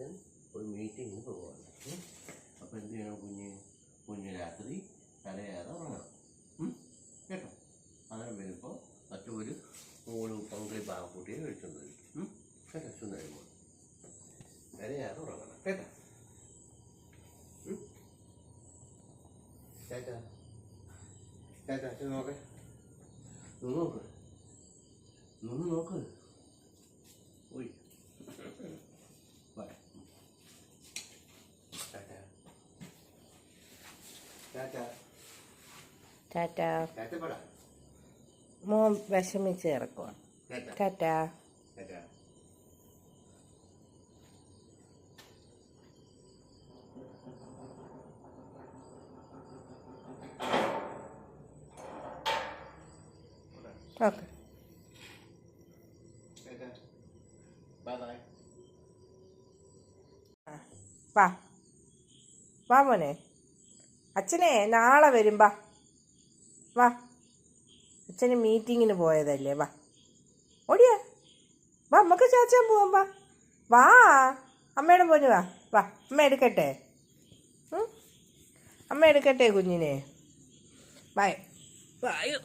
അച്ഛൻ ഒരു മീറ്റിങ്ങിന് പോവാണ്. അപ്പോൾ എന്ത് ചെയ്യണം കുഞ്ഞ് രാത്രി കരയാതെ ഉറങ്ങണം കേട്ടോ. അങ്ങനെ വരുമ്പോൾ അച്ഛൻ ഒരു പങ്കി പാവക്കുട്ടിയെ കഴിച്ചുകൊണ്ട് വരും കേട്ടോ. അച്ഛൻ കഴിയുമ്പോൾ കരയാതെ ഉറങ്ങണം കേട്ടോ. ചേട്ടാ ചേട്ടാ അച്ഛൻ നോക്ക് നോക്ക് ഉയ് ടാറ്റ മോൻ വിഷമിച്ച് ഇറക്കുക. ടാറ്റ. ഓക്കെ വാ വാ മോനെ. അച്ഛനെ നാളെ വരും. വാ അച്ഛന് മീറ്റിങ്ങിന് പോയതല്ലേ. വാ ഓടിയാ വാ നമുക്ക് ചാച്ചാൻ പോവാം. വാ അമ്മയുടെ പോഞ്ഞു വാ അമ്മ എടുക്കട്ടെ. അമ്മ എടുക്കട്ടെ കുഞ്ഞിനെ. വായോ വായോ.